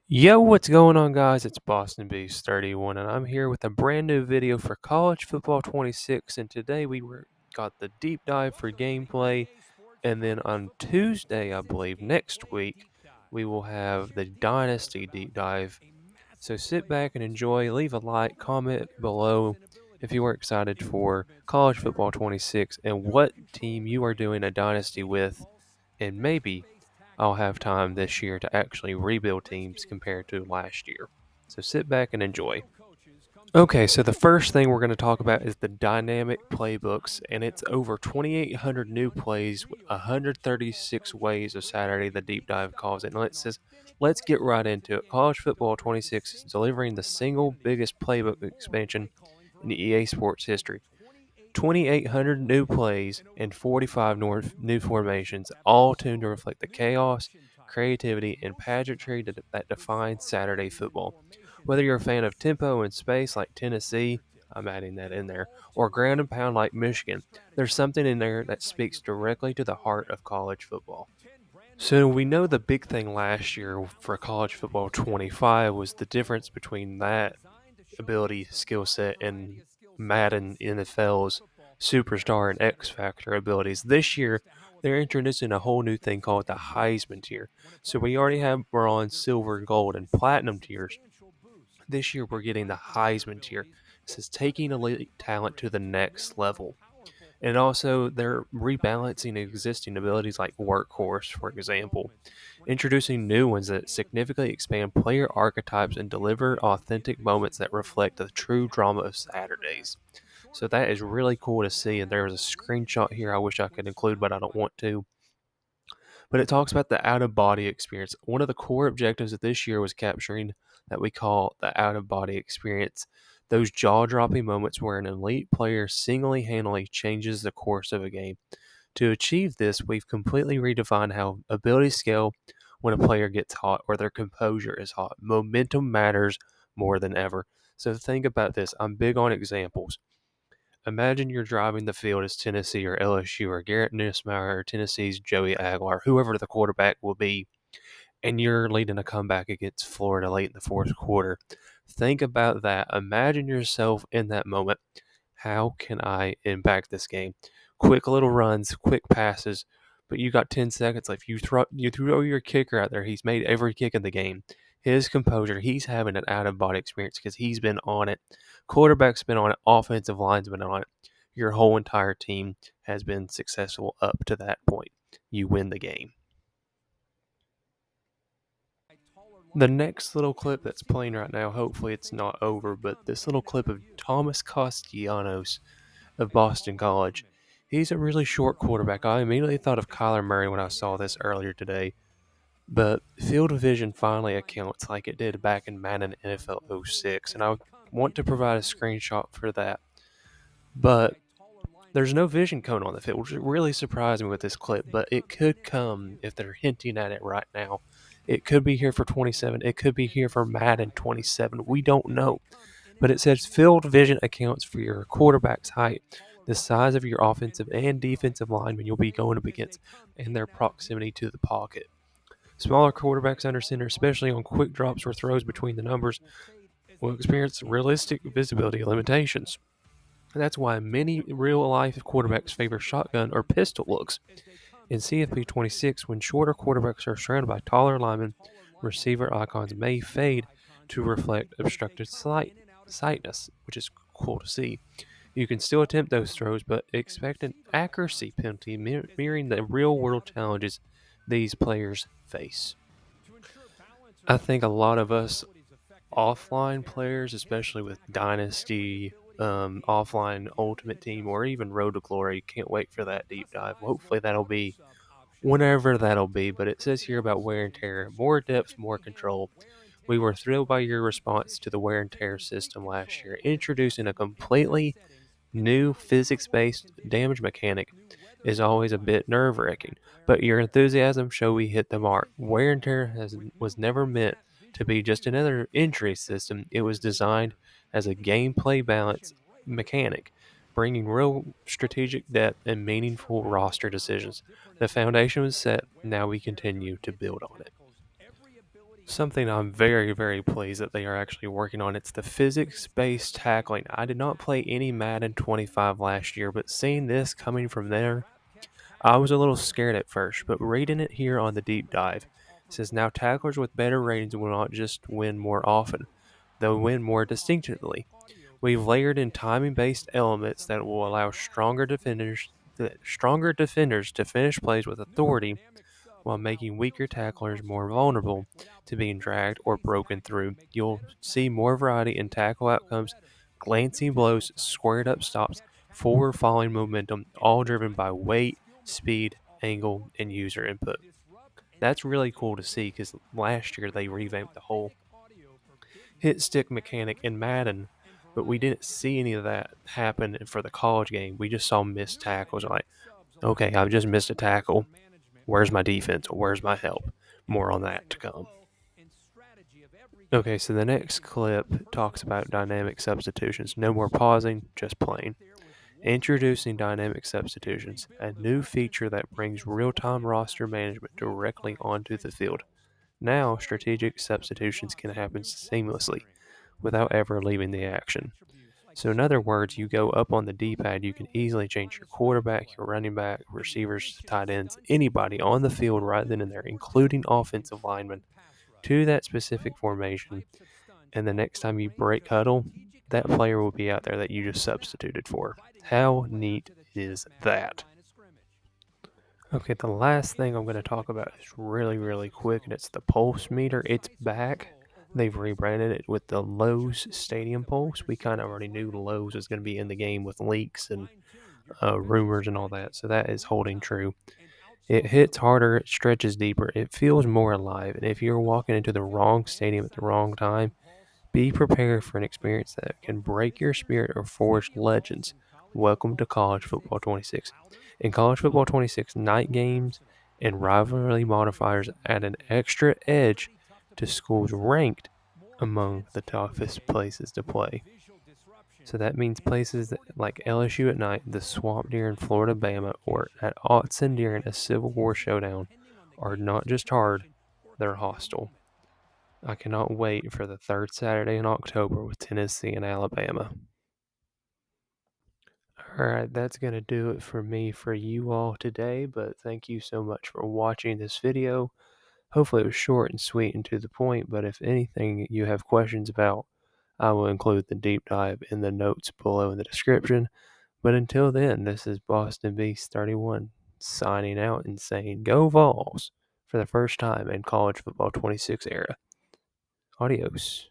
Yo, what's going on, guys? It's Boston Beast 31, and I'm here with a brand new video for College Football 26. And today got the deep dive for gameplay, and then on Tuesday, I believe, next week, we will have the Dynasty deep dive. So sit back and enjoy. Leave a like, comment below if you are excited for College Football 26 and what team you are doing a Dynasty with, and maybe I'll have time this year to actually rebuild teams compared to last year. So sit back and enjoy. Okay, so the first thing we're going to talk about is the dynamic playbooks, and it's over 2,800 new plays, 136 ways of Saturday. The deep dive calls it. And let's get right into it. College Football 26 is delivering the single biggest playbook expansion in EA Sports history. 2,800 new plays and 45 new formations, all tuned to reflect the chaos, creativity, and pageantry that defines Saturday football. Whether you're a fan of tempo and space like Tennessee, I'm adding that in there, or ground and pound like Michigan, there's something in there that speaks directly to the heart of college football. So we know the big thing last year for college football 25 was the difference between that ability skill set and Madden NFL's superstar and X Factor abilities. This year, they're introducing a whole new thing called the Heisman tier. So we already have bronze, silver, gold, and platinum tiers. This year, we're getting the Heisman tier. This is taking elite talent to the next level. And also, they're rebalancing existing abilities like Workhorse, for example, introducing new ones that significantly expand player archetypes and deliver authentic moments that reflect the true drama of Saturdays. So that is really cool to see. And there's a screenshot here I wish I could include, but I don't want to. But it talks about the out of body experience. One of the core objectives of this year was capturing that we call the out of body experience. Those jaw dropping moments where an elite player singly handedly changes the course of a game. To achieve this, we've completely redefined how abilities scale when a player gets hot or their composure is hot. Momentum matters more than ever. So think about this. I'm big on examples. Imagine you're driving the field as Tennessee or LSU or Garrett Nussmeier or Tennessee's Joey Aguilar, whoever the quarterback will be, and you're leading a comeback against Florida late in the fourth quarter. Think about that. Imagine yourself in that moment. How can I impact this game? Quick little runs, quick passes, but you got 10 seconds left. You throw your kicker out there. He's made every kick in the game. His composure, he's having an out of body experience because he's been on it. Quarterback's been on it. Offensive line's been on it. Your whole entire team has been successful up to that point. You win the game. The next little clip that's playing right now, hopefully it's not over, but this little clip of Thomas Castellanos of Boston College. He's a really short quarterback. I immediately thought of Kyler Murray when I saw this earlier today, but field vision finally accounts like it did back in Madden NFL '06, and I want to provide a screenshot for that. But there's no vision cone on the field, which really surprised me with this clip, but it could come if they're hinting at it right now. It could be here for 27. It could be here for Madden 27. We don't know. But it says field vision accounts for your quarterback's height, the size of your offensive and defensive linemen you'll be going up against, and their proximity to the pocket. Smaller quarterbacks under center, especially on quick drops or throws between the numbers, will experience realistic visibility limitations. That's why many real life quarterbacks favor shotgun or pistol looks. In CFP 26, when shorter quarterbacks are surrounded by taller linemen, receiver icons may fade to reflect obstructed sightness, which is cool to see. You can still attempt those throws, but expect an accuracy penalty mirroring the real world challenges these players face. I think a lot of us offline players, especially with Dynasty, offline Ultimate Team, or even Road to Glory, can't wait for that deep dive. Hopefully, that'll be whenever that'll be. But it says here about wear and tear more depth, more control. We were thrilled by your response to the wear and tear system last year, introducing a completely new physics-based damage mechanic is always a bit nerve-wracking, but your enthusiasm show we hit the mark. Wear and tear was never meant to be just another injury system. It was designed as a gameplay balance mechanic, bringing real strategic depth and meaningful roster decisions. The foundation was set. Now we continue to build on it. Something I'm very, very pleased that they are actually working on. It's the physics-based tackling. I did not play any Madden 25 last year, but seeing this coming from there, I was a little scared at first, but reading it here on the deep dive, it says now tacklers with better ratings will not just win more often, they'll win more distinctively. We've layered in timing-based elements that will allow stronger defenders to finish plays with authority while making weaker tacklers more vulnerable to being dragged or broken through. You'll see more variety in tackle outcomes, glancing blows, squared up stops, forward falling momentum, all driven by weight, speed, angle, and user input. That's really cool to see because last year they revamped the whole hit stick mechanic in Madden, but we didn't see any of that happen for the college game. We just saw missed tackles. Like, okay, I've just missed a tackle. Where's my defense? Where's my help? More on that to come. Okay, so the next clip talks about dynamic substitutions. No more pausing, just playing. Introducing dynamic substitutions, a new feature that brings real time roster management directly onto the field. Now, strategic substitutions can happen seamlessly without ever leaving the action. So, in other words, you go up on the D pad, you can easily change your quarterback, your running back, receivers, tight ends, anybody on the field right then and there, including offensive linemen, to that specific formation. And the next time you break huddle, that player will be out there that you just substituted for. How neat is that? Okay, the last thing I'm going to talk about is really, really quick, and it's the pulse meter. It's back. They've rebranded it with the Lowe's Stadium Pulse. We kind of already knew Lowe's was going to be in the game with leaks and rumors and all that, so that is holding true. It hits harder, it stretches deeper, it feels more alive, and if you're walking into the wrong stadium at the wrong time, be prepared for an experience that can break your spirit or forge legends. Welcome to College Football 26. In College Football 26, night games and rivalry modifiers add an extra edge to schools ranked among the toughest places to play. So that means places like LSU at night, the swamp during Florida Bama, or at Autzen during a Civil War showdown are not just hard, they're hostile. I cannot wait for the third Saturday in October with Tennessee and Alabama. All right, that's going to do it for me for you all today, but thank you so much for watching this video. Hopefully it was short and sweet and to the point, but if anything you have questions about, I will include the deep dive in the notes below in the description. But until then, this is Boston Beast 31 signing out and saying go Vols for the first time in college football 26 era. Adios.